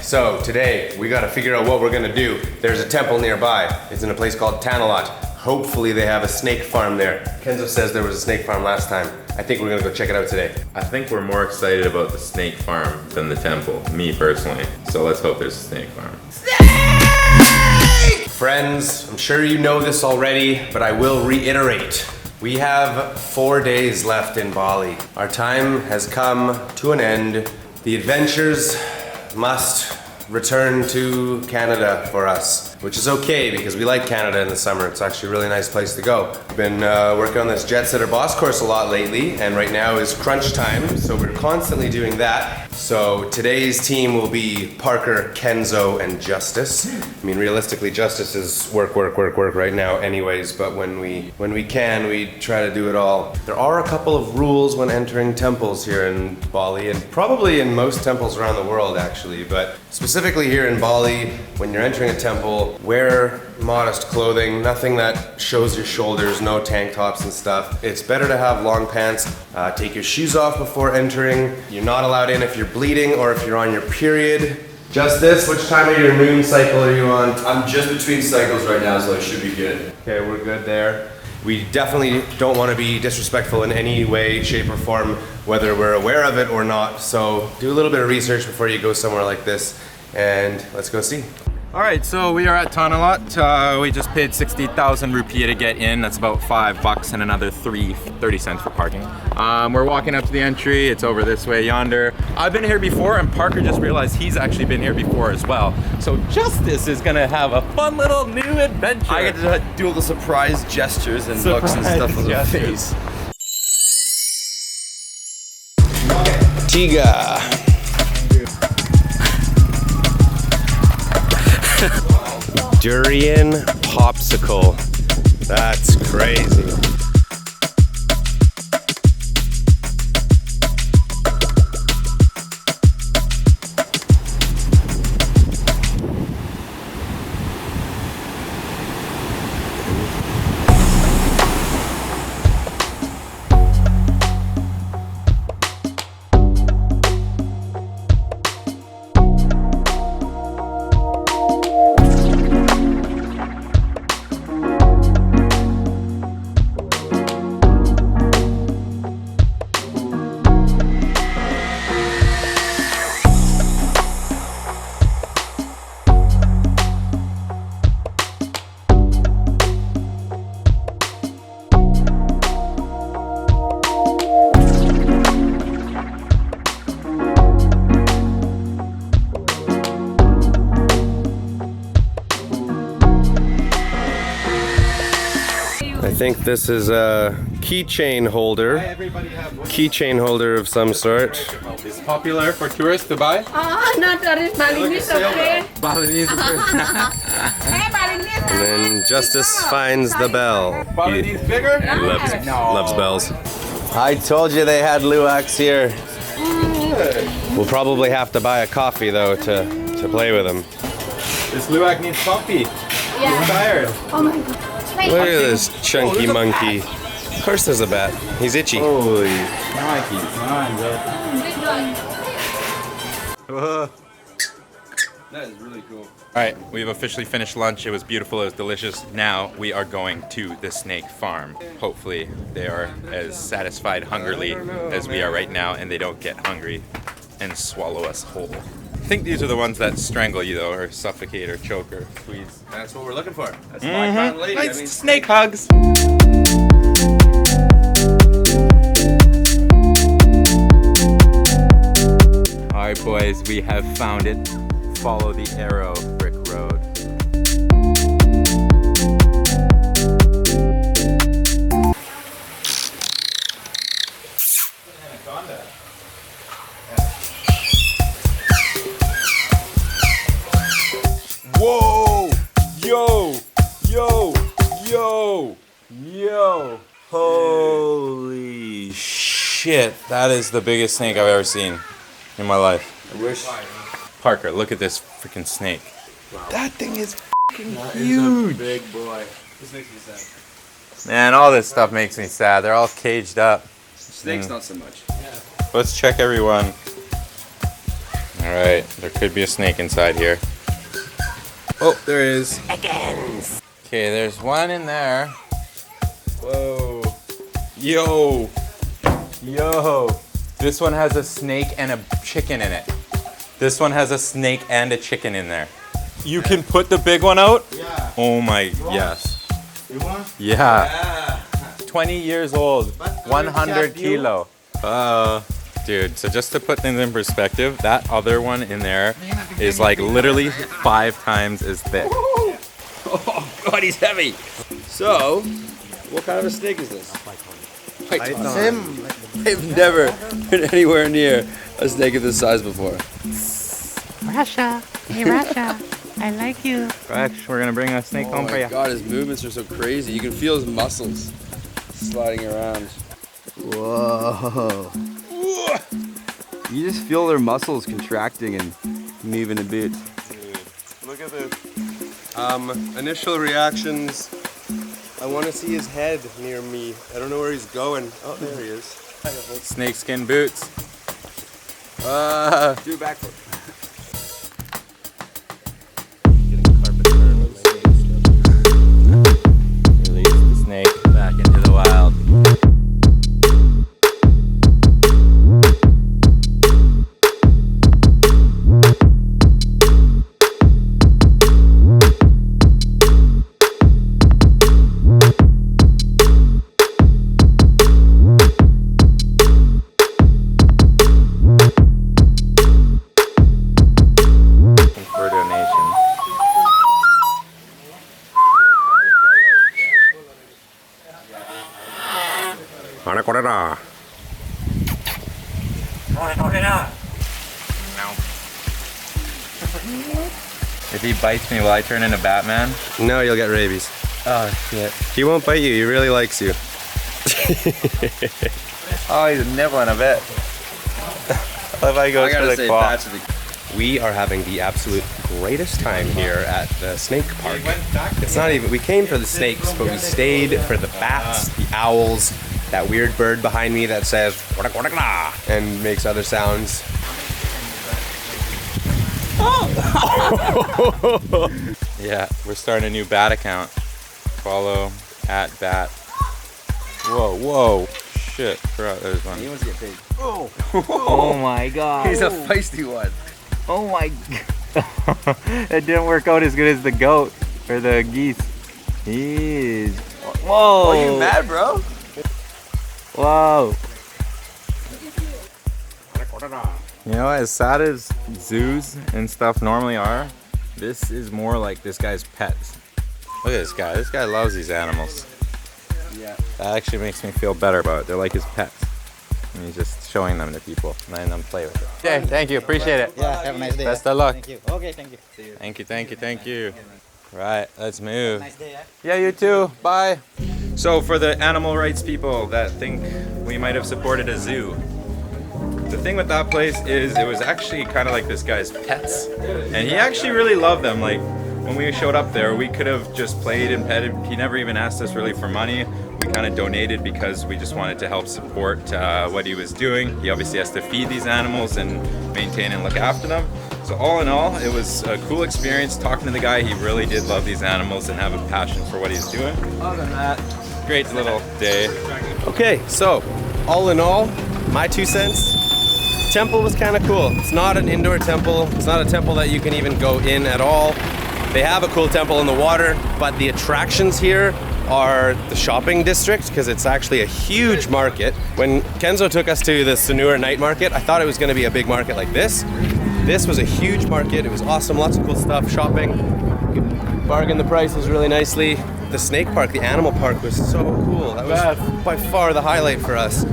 So today we gotta figure out what we're gonna do. There's a temple nearby. It's in a place called Tanah Lot. Hopefully they have a snake farm there. Kenzo says there was a snake farm last time. I think we're gonna go check it out today. I think we're more excited about the snake farm than the temple, me personally. So let's hope there's a snake farm. Snake! Friends, I'm sure you know this already, but I will reiterate. We have 4 days left in Bali. Our time has come to an end. The adventures must return to Canada for us, which is okay because we like Canada in the summer. It's actually a really nice place to go. We've been working on this Jet Setter Boss course a lot lately, and right now is crunch time, so we're constantly doing that. So today's team will be Parker, Kenzo, and Justis. I mean, realistically, Justis is work right now anyways, but when we can, we try to do it all. There are a couple of rules when entering temples here in Bali, and probably in most temples around the world actually, but specifically here in Bali, when you're entering a temple, wear modest clothing, nothing that shows your shoulders, no tank tops and stuff. It's better to have long pants. Take your shoes off before entering. You're not allowed in if you're bleeding or if you're on your period. Justis, which time of your moon cycle are you on? I'm just between cycles right now, so I should be good. Okay, we're good there. We definitely don't want to be disrespectful in any way, shape, or form, whether we're aware of it or not. So do a little bit of research before you go somewhere like this, and let's go see. All right, so we are at Tanah Lot. We just paid 60,000 rupiah to get in. That's about $5 and another 30 cents for parking. We're walking up to the entry. It's over this way yonder. I've been here before, and Parker just realized he's actually been here before as well. So Justis is gonna have a fun little new adventure. I get to do all the surprise gestures and looks and stuff on the face. Tiga. Durian popsicle. That's crazy. I think this is a keychain holder. Keychain holder of some sort. It's popular for tourists to buy. Not Balinese, okay? Balinese. And then Justis finds the bell. Balinese bigger? He loves bells. I told you they had luwaks here. We'll probably have to buy a coffee though to play with them. This luwak needs coffee. Yeah. He's tired. Oh my god. Look at this chunky monkey. Of course there's a bat. He's itchy. Holy Mikey, come on, bro. That is really cool. Alright, we've officially finished lunch. It was beautiful, it was delicious. Now we are going to the snake farm. Hopefully they are as satisfied hungrily as we are right now and they don't get hungry and swallow us whole. I think these are the ones that strangle you though, or suffocate or choke or squeeze. That's what we're looking for. That's my kind of lady. Nice I mean, snake hugs! Alright boys, we have found it. Follow the arrow, brick road. Whoa! Yo! Yo! Yo! Yo! Holy shit! That is the biggest snake I've ever seen in my life. I wish. Parker, look at this freaking snake. Wow. That thing is fucking huge. Big boy. This makes me sad. Man, all this stuff makes me sad. They're all caged up. Snakes, not so much. Let's check everyone. All right, there could be a snake inside here. Oh, there is. Okay, there's one in there. Whoa. Yo. Yo. This one has a snake and a chicken in it. This one has a snake and a chicken in there. You can put the big one out? Yeah. Oh my, yes. You want? Yeah. 20 years old, 100 kilo. Dude, so just to put things in perspective, that other one in there is like literally 5 times as thick. Oh God, he's heavy. So, what kind of a snake is this? Python. I've never been anywhere near a snake of this size before. Russia, hey Russia, I like you. Rex, we're gonna bring a snake Oh home for my you. God, his movements are so crazy. You can feel his muscles sliding around. Whoa. You just feel their muscles contracting and moving a bit. Look at this. Initial reactions. I want to see his head near me. I don't know where he's going. Oh, there he is. Snakeskin boots. Do it backward. Release the snake back into the wild. For a donation. If he bites me, will I turn into Batman? No, you'll get rabies. Oh shit. He won't bite you. He really likes you. Oh, he's nibbling a bit. If I go I for gotta the say, claw. that's the We are having the absolute greatest time here at the snake park. It's not even, we came for the snakes, but we stayed for the bats, the owls, that weird bird behind me that says and makes other sounds. Yeah, we're starting a new bat account. Follow @bat. Whoa, whoa. Shit, forgot there's one. He wants to get paid. Oh my God. He's a feisty one. Oh my God. It didn't work out as good as the goat or the geese. Jeez. Whoa. Oh, you mad, bro? Whoa. You know, as sad as zoos and stuff normally are, this is more like this guy's pets. Look at this guy. This guy loves these animals. Yeah. That actually makes me feel better about it. They're like his pets. And he's just showing them to people, letting them play with it. Okay, thank you. Appreciate it. Yeah, have a nice day. Best of luck. Thank you. Okay, thank you. See you. Thank you, thank you, thank you. Right, let's move. Nice day, Yeah, you too. Bye. So for the animal rights people that think we might have supported a zoo, the thing with that place is it was actually kind of like this guy's pets. And he actually really loved them. Like when we showed up there, we could have just played and petted. He never even asked us really for money. We kind of donated because we just wanted to help support what he was doing. He obviously has to feed these animals and maintain and look after them. So all in all, it was a cool experience talking to the guy. He really did love these animals and have a passion for what he's doing. Other than that, great little day. Okay, so all in all, my 2 cents. Temple was kind of cool. It's not an indoor temple. It's not a temple that you can even go in at all. They have a cool temple in the water, but the attractions here are the shopping district because it's actually a huge market. When Kenzo took us to the Sanur night market, I thought it was going to be a big market like this. This was a huge market. It was awesome, lots of cool stuff, shopping. You could bargain the prices really nicely. The snake park, the animal park was so cool. That was by far the highlight for us.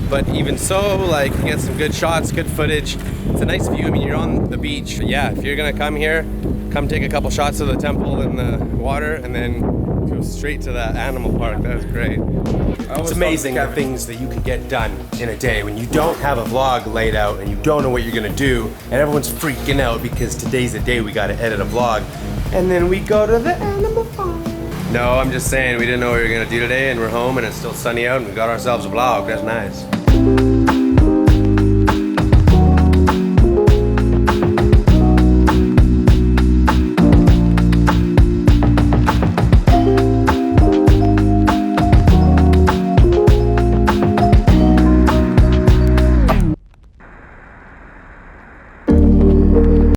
But even so, like, you get some good shots, good footage. It's a nice view. I mean, you're on the beach. Yeah, if you're gonna come here, come take a couple shots of the temple in the water and then go straight to that animal park. That was great. It's amazing the things that you can get done in a day when you don't have a vlog laid out and you don't know what you're gonna do and everyone's freaking out because today's the day we gotta edit a vlog and then we go to the animal park. No, I'm just saying we didn't know what we were gonna do today and we're home and it's still sunny out and we got ourselves a vlog. That's nice.